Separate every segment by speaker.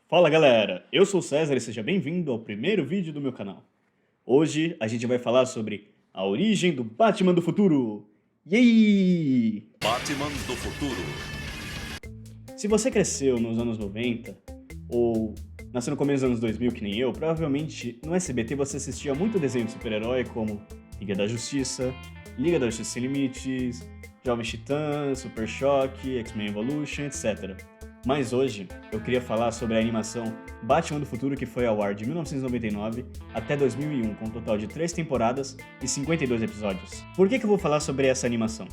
Speaker 1: Fala galera, eu sou o César e seja bem-vindo ao primeiro vídeo do meu canal. Hoje a gente vai falar sobre a origem do Batman do futuro. Yay!
Speaker 2: Batman do futuro.
Speaker 1: Se você cresceu nos anos 90 ou nasceu no começo dos anos 2000 que nem eu, provavelmente no SBT você assistia muito desenho de super-herói como Liga da Justiça, Liga da Justiça Sem Limites, Jovens Titãs, Super Choque, X-Men Evolution, etc. Mas hoje eu queria falar sobre a animação Batman do Futuro, que foi ao ar de 1999 até 2001, com um total de 3 temporadas e 52 episódios. Por que eu vou falar sobre essa animação?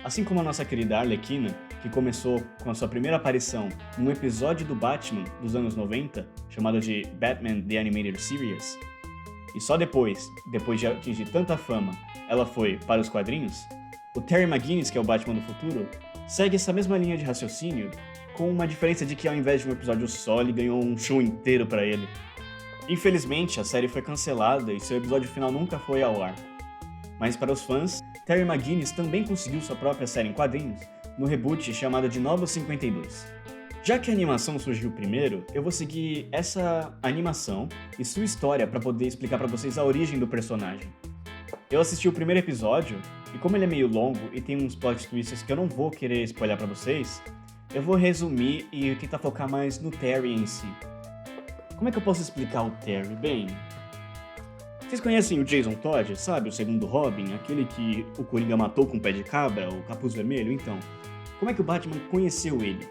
Speaker 1: Assim como a nossa querida Arlequina, que começou com a sua primeira aparição num episódio do Batman dos anos 90, chamado de Batman The Animated Series, e só depois de atingir tanta fama, ela foi para os quadrinhos, o Terry McGinnis, que é o Batman do futuro, segue essa mesma linha de raciocínio, com uma diferença de que ao invés de um episódio só, ele ganhou um show inteiro pra ele. Infelizmente, a série foi cancelada e seu episódio final nunca foi ao ar. Mas para os fãs, Terry McGinnis também conseguiu sua própria série em quadrinhos, no reboot chamado de Novos 52. Já que a animação surgiu primeiro, eu vou seguir essa animação e sua história para poder explicar para vocês a origem do personagem. Eu assisti o primeiro episódio, e como ele é meio longo e tem uns plot twists que eu não vou querer spoiler para vocês, eu vou resumir e tentar focar mais no Terry em si. Como é que eu posso explicar o Terry? Bem, vocês conhecem o Jason Todd, sabe? O segundo Robin, aquele que o Coringa matou com o pé de cabra, o capuz vermelho? Então, como é que o Batman conheceu ele?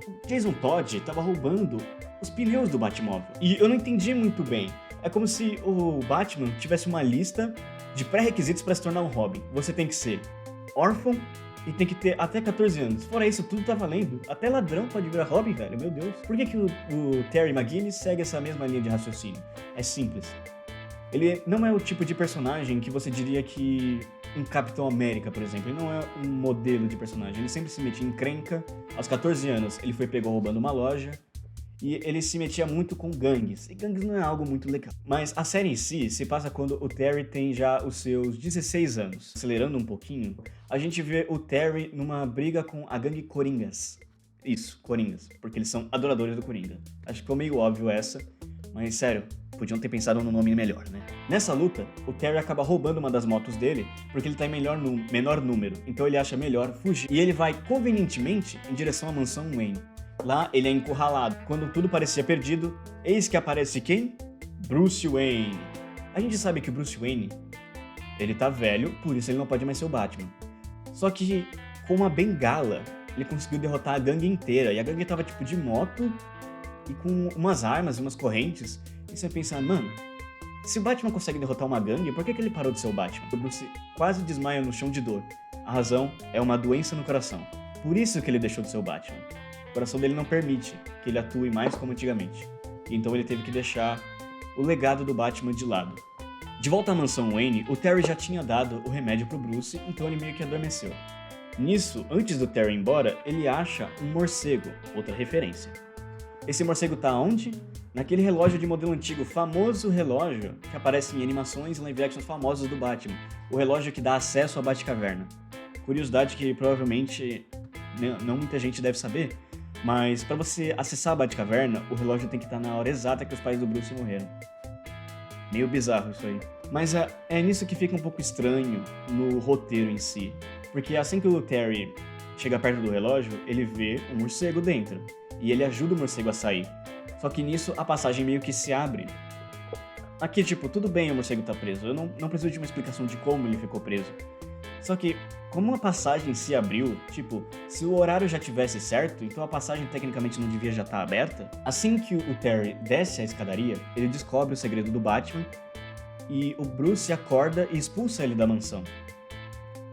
Speaker 1: O Jason Todd estava roubando os pneus do Batmóvel. E eu não entendi muito bem. É como se o Batman tivesse uma lista de pré-requisitos para se tornar um Robin. Você tem que ser órfão e tem que ter até 14 anos. Fora isso, tudo tá valendo. Até ladrão pode virar Robin, velho. Meu Deus. Por que o Terry McGinnis segue essa mesma linha de raciocínio? É simples. Ele não é o tipo de personagem que você diria que um Capitão América, por exemplo. Ele não é um modelo de personagem. Ele sempre se metia em encrenca. Aos 14 anos, ele foi pego roubando uma loja. E ele se metia muito com gangues. E gangues não é algo muito legal. Mas a série em si se passa quando o Terry tem já os seus 16 anos. Acelerando um pouquinho, a gente vê o Terry numa briga com a gangue Coringas. Isso, Coringas. Porque eles são adoradores do Coringa. Acho que ficou meio óbvio essa. Mas sério, podiam ter pensado num nome melhor, né? Nessa luta, o Terry acaba roubando uma das motos dele porque ele tá em menor número. Então ele acha melhor fugir. E ele vai convenientemente em direção à mansão Wayne. Lá ele é encurralado. Quando tudo parecia perdido, eis que aparece quem? Bruce Wayne. A gente sabe que o Bruce Wayne, ele tá velho, por isso ele não pode mais ser o Batman. Só que com uma bengala, ele conseguiu derrotar a gangue inteira. E a gangue tava tipo de moto e com umas armas e umas correntes. E você pensa, mano, se o Batman consegue derrotar uma gangue, por que ele parou de ser o Batman? O Bruce quase desmaia no chão de dor. A razão é uma doença no coração. Por isso que ele deixou de ser o Batman. O coração dele não permite que ele atue mais como antigamente. Então ele teve que deixar o legado do Batman de lado. De volta à mansão Wayne, o Terry já tinha dado o remédio pro Bruce, então ele meio que adormeceu. Nisso, antes do Terry ir embora, ele acha um morcego, outra referência. Esse morcego tá onde? Naquele relógio de modelo antigo, famoso relógio que aparece em animações e live actions famosos do Batman. O relógio que dá acesso à Batcaverna. Curiosidade que provavelmente não muita gente deve saber, mas para você acessar a Batcaverna, o relógio tem que estar na hora exata que os pais do Bruce morreram. Meio bizarro isso aí. Mas é nisso que fica um pouco estranho no roteiro em si. Porque assim que o Terry chega perto do relógio, ele vê um morcego dentro. E ele ajuda o morcego a sair. Só que nisso a passagem meio que se abre. Aqui, tipo, tudo bem o morcego tá preso. Eu não preciso de uma explicação de como ele ficou preso. Só que, como a passagem se abriu, tipo, se o horário já tivesse certo, então a passagem tecnicamente não devia já estar aberta. Assim que o Terry desce a escadaria, ele descobre o segredo do Batman e o Bruce acorda e expulsa ele da mansão.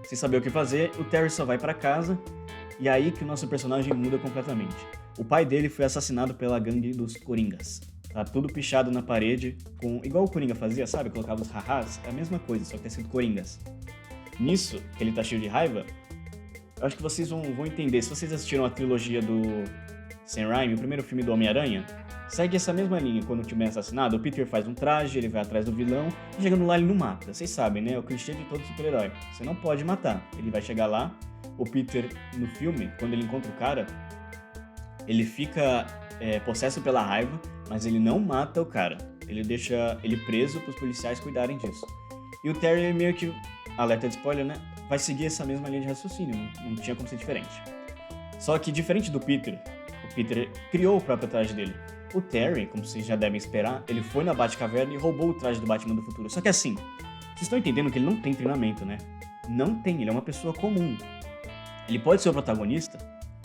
Speaker 1: Sem saber o que fazer, o Terry só vai pra casa e é aí que o nosso personagem muda completamente. O pai dele foi assassinado pela gangue dos Coringas. Tá tudo pichado na parede, igual o Coringa fazia, sabe? Colocava os hahás, é a mesma coisa, só que tá escrito Coringas. Nisso, que ele tá cheio de raiva, eu acho que vocês vão entender. Se vocês assistiram a trilogia do Sam Raimi, o primeiro filme do Homem-Aranha, segue essa mesma linha. Quando o time é assassinado, o Peter faz um traje, ele vai atrás do vilão, e chegando lá ele não mata. Vocês sabem, né? É o clichê de todo super-herói. Você não pode matar. Ele vai chegar lá, o Peter, no filme, quando ele encontra o cara, ele fica possesso pela raiva, mas ele não mata o cara. Ele deixa ele preso para os policiais cuidarem disso. E o Terry meio que, alerta de spoiler, né? Vai seguir essa mesma linha de raciocínio, não tinha como ser diferente. Só que diferente do Peter, o Peter criou o próprio traje dele. O Terry, como vocês já devem esperar, ele foi na Batcaverna e roubou o traje do Batman do futuro. Só que assim, vocês estão entendendo que ele não tem treinamento, né? Não tem, ele é uma pessoa comum. Ele pode ser o protagonista,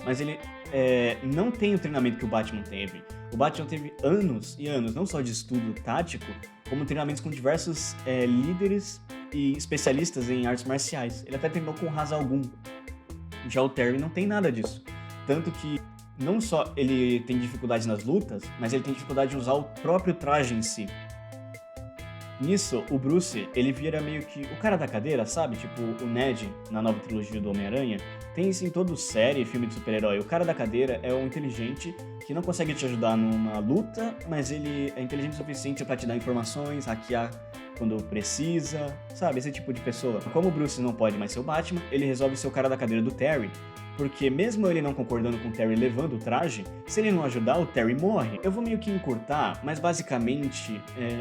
Speaker 1: mas ele não tem o treinamento que o Batman teve. O Batman teve anos e anos, não só de estudo tático, como treinamentos com diversos líderes e especialistas em artes marciais. Ele até treinou com Ra's al Ghul. Já o Terry não tem nada disso. Tanto que não só ele tem dificuldade nas lutas, mas ele tem dificuldade em usar o próprio traje em si. Nisso, o Bruce, ele vira meio que o cara da cadeira, sabe? Tipo, o Ned, na nova trilogia do Homem-Aranha. Tem isso em toda série, filme de super-herói. O cara da cadeira é um inteligente que não consegue te ajudar numa luta, mas ele é inteligente o suficiente pra te dar informações, hackear quando precisa, sabe? Esse tipo de pessoa. Como o Bruce não pode mais ser o Batman, ele resolve ser o cara da cadeira do Terry, porque mesmo ele não concordando com o Terry levando o traje, se ele não ajudar, o Terry morre. Eu vou meio que encurtar, mas basicamente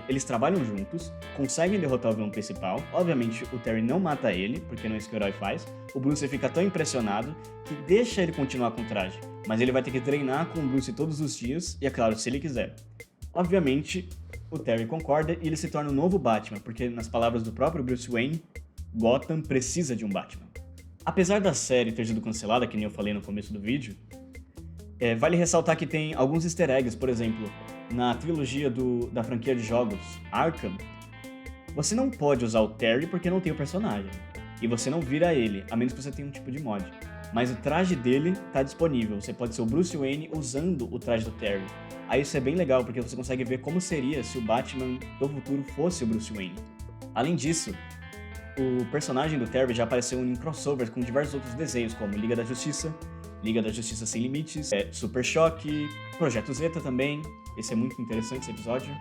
Speaker 1: eles trabalham juntos, conseguem derrotar o vilão principal. Obviamente o Terry não mata ele, porque não é isso que o herói faz. O Bruce fica tão impressionado que deixa ele continuar com o traje, mas ele vai ter que treinar com o Bruce todos os dias, e é claro, se ele quiser. Obviamente, o Terry concorda e ele se torna o novo Batman, porque nas palavras do próprio Bruce Wayne, Gotham precisa de um Batman. Apesar da série ter sido cancelada, que nem eu falei no começo do vídeo, vale ressaltar que tem alguns easter eggs, por exemplo, na trilogia da franquia de jogos Arkham, você não pode usar o Terry porque não tem o personagem, e você não vira ele, a menos que você tenha um tipo de mod. Mas o traje dele tá disponível, você pode ser o Bruce Wayne usando o traje do Terry. Aí isso é bem legal, porque você consegue ver como seria se o Batman do futuro fosse o Bruce Wayne. Além disso, o personagem do Terry já apareceu em crossovers com diversos outros desenhos, como Liga da Justiça Sem Limites, Super Choque, Projeto Zeta também. Esse é muito interessante, esse episódio.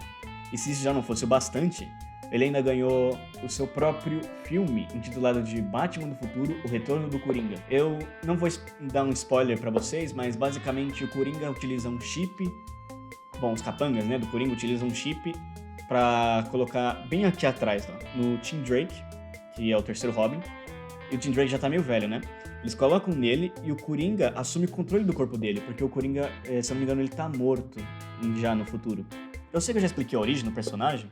Speaker 1: E se isso já não fosse o bastante, ele ainda ganhou o seu próprio filme, intitulado de Batman do Futuro, O Retorno do Coringa. Eu não vou dar um spoiler pra vocês, mas basicamente o Coringa utiliza um chip, os capangas, né, do Coringa utilizam um chip pra colocar bem aqui atrás, no Tim Drake, que é o terceiro Robin, e o Tim Drake já tá meio velho, né? Eles colocam nele e o Coringa assume o controle do corpo dele, porque o Coringa, se eu não me engano, ele tá morto já no futuro. Eu sei que eu já expliquei a origem do personagem,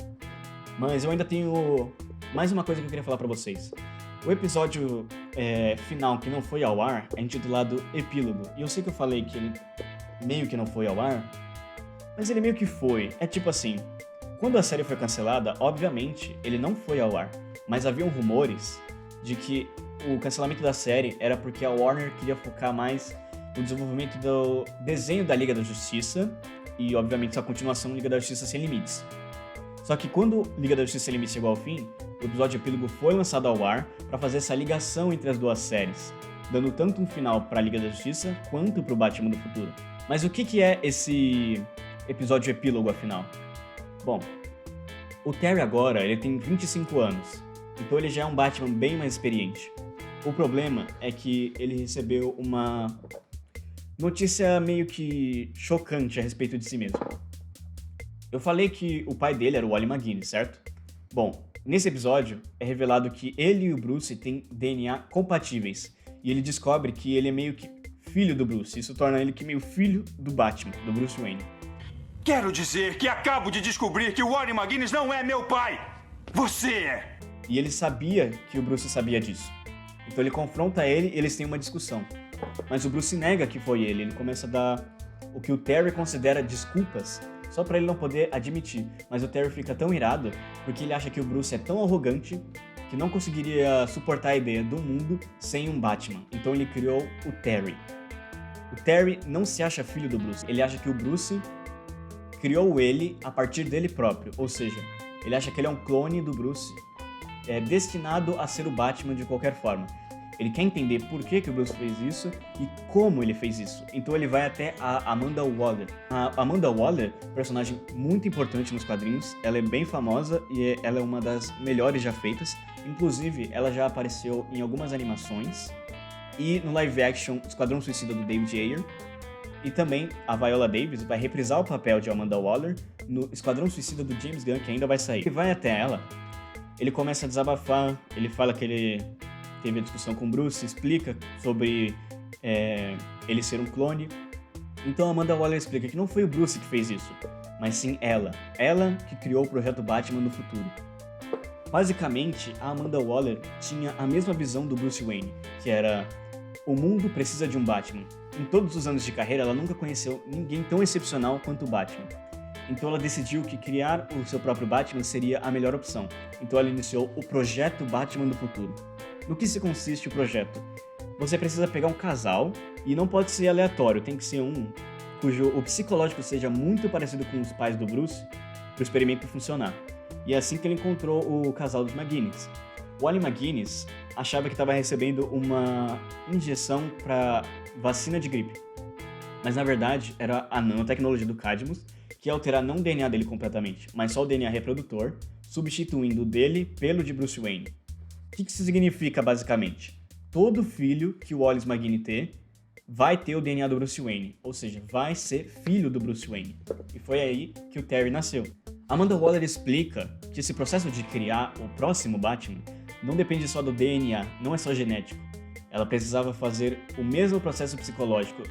Speaker 1: mas eu ainda tenho mais uma coisa que eu queria falar pra vocês. O episódio final que não foi ao ar é intitulado Epílogo, e eu sei que eu falei que ele meio que não foi ao ar, mas ele meio que foi. É tipo assim, quando a série foi cancelada, obviamente, ele não foi ao ar. Mas haviam rumores de que o cancelamento da série era porque a Warner queria focar mais no desenvolvimento do desenho da Liga da Justiça e, obviamente, sua continuação Liga da Justiça Sem Limites. Só que quando Liga da Justiça Sem Limites chegou ao fim, o episódio epílogo foi lançado ao ar para fazer essa ligação entre as duas séries, dando tanto um final para a Liga da Justiça quanto para o Batman do futuro. Mas o que é esse episódio epílogo, afinal? Bom, o Terry agora ele tem 25 anos. Então ele já é um Batman bem mais experiente. O problema é que ele recebeu uma notícia meio que chocante a respeito de si mesmo. Eu falei que o pai dele era o Wally McGuinness, certo? Bom, nesse episódio é revelado que ele e o Bruce têm DNA compatíveis. E ele descobre que ele é meio que filho do Bruce. Isso torna ele que meio filho do Batman, do Bruce Wayne.
Speaker 2: Quero dizer que acabo de descobrir que o Wally McGuinness não é meu pai! Você é!
Speaker 1: E ele sabia que o Bruce sabia disso. Então ele confronta ele e eles têm uma discussão. Mas o Bruce nega que foi ele. Ele começa a dar o que o Terry considera desculpas, só pra ele não poder admitir. Mas o Terry fica tão irado porque ele acha que o Bruce é tão arrogante que não conseguiria suportar a ideia do mundo sem um Batman. Então ele criou o Terry. O Terry não se acha filho do Bruce. Ele acha que o Bruce criou ele a partir dele próprio. Ou seja, ele acha que ele é um clone do Bruce, destinado a ser o Batman de qualquer forma. Ele quer entender por que o Bruce fez isso e como ele fez isso. Então ele vai até a Amanda Waller. A Amanda Waller, personagem muito importante nos quadrinhos, ela é bem famosa e ela é uma das melhores já feitas. Inclusive, ela já apareceu em algumas animações e no live action Esquadrão Suicida do David Ayer. E também a Viola Davis vai reprisar o papel de Amanda Waller no Esquadrão Suicida do James Gunn, que ainda vai sair. Ele vai até ela, ele começa a desabafar, ele fala que ele teve a discussão com o Bruce, explica sobre ele ser um clone. Então a Amanda Waller explica que não foi o Bruce que fez isso, mas sim ela. Ela que criou o projeto Batman no futuro. Basicamente, a Amanda Waller tinha a mesma visão do Bruce Wayne, que era: o mundo precisa de um Batman. Em todos os anos de carreira, ela nunca conheceu ninguém tão excepcional quanto o Batman. Então ela decidiu que criar o seu próprio Batman seria a melhor opção. Então ela iniciou o projeto Batman do futuro. No que se consiste o projeto? Você precisa pegar um casal, e não pode ser aleatório, tem que ser um cujo o psicológico seja muito parecido com os pais do Bruce, para o experimento funcionar. E é assim que ele encontrou o casal dos McGuinness. O Wally McGuinness achava que estava recebendo uma injeção para vacina de gripe. Mas na verdade era a nanotecnologia do Cadmus, que ia alterar não o DNA dele completamente, mas só o DNA reprodutor, substituindo o dele pelo de Bruce Wayne. O que isso significa basicamente? Todo filho que o Wallace McGuinness ter vai ter o DNA do Bruce Wayne, ou seja, vai ser filho do Bruce Wayne. E foi aí que o Terry nasceu. Amanda Waller explica que esse processo de criar o próximo Batman não depende só do DNA, não é só genético. Ela precisava fazer o mesmo processo psicológico,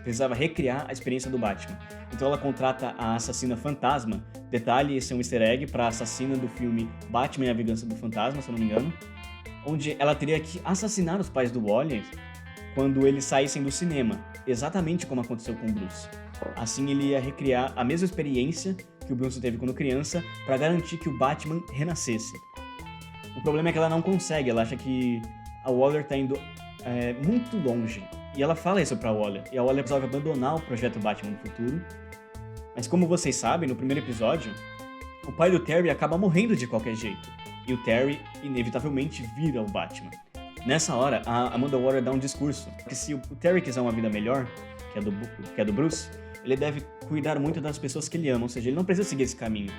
Speaker 1: precisava recriar a experiência do Batman. Então ela contrata a assassina fantasma, detalhe, esse é um easter egg para a assassina do filme Batman e a Vingança do Fantasma, se eu não me engano, onde ela teria que assassinar os pais do Wallace quando eles saíssem do cinema, exatamente como aconteceu com o Bruce. Assim ele ia recriar a mesma experiência que o Bruce teve quando criança para garantir que o Batman renascesse. O problema é que ela não consegue, ela acha que a Waller tá indo muito longe. E ela fala isso pra Waller, e a Waller resolve abandonar o projeto Batman no futuro. Mas como vocês sabem, no primeiro episódio, o pai do Terry acaba morrendo de qualquer jeito. E o Terry, inevitavelmente, vira o Batman. Nessa hora, a Amanda Waller dá um discurso que se o Terry quiser uma vida melhor, que é do Bruce, ele deve cuidar muito das pessoas que ele ama, ou seja, ele não precisa seguir esse caminho.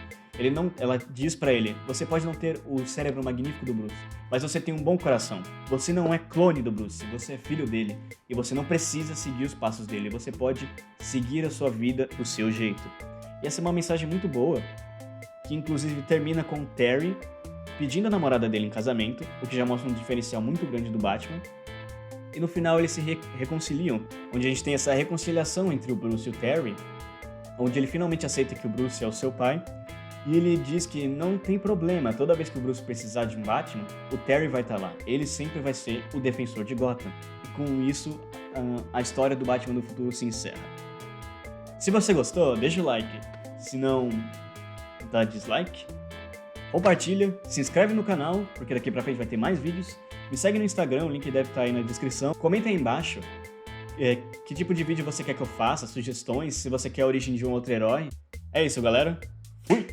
Speaker 1: Ela diz pra ele: você pode não ter o cérebro magnífico do Bruce, mas você tem um bom coração. Você não é clone do Bruce, você é filho dele, e você não precisa seguir os passos dele, você pode seguir a sua vida do seu jeito. E essa é uma mensagem muito boa, que inclusive termina com o Terry pedindo a namorada dele em casamento, o que já mostra um diferencial muito grande do Batman. E no final eles se reconciliam, onde a gente tem essa reconciliação entre o Bruce e o Terry, onde ele finalmente aceita que o Bruce é o seu pai, e ele diz que não tem problema, toda vez que o Bruce precisar de um Batman, o Terry vai estar lá, ele sempre vai ser o defensor de Gotham. E com isso, a história do Batman do futuro se encerra. Se você gostou, deixa o like, se não, dá dislike. Compartilha, se inscreve no canal, porque daqui pra frente vai ter mais vídeos. Me segue no Instagram, o link deve estar aí na descrição. Comenta aí embaixo que tipo de vídeo você quer que eu faça, sugestões, se você quer a origem de um outro herói. É isso, galera. Fui!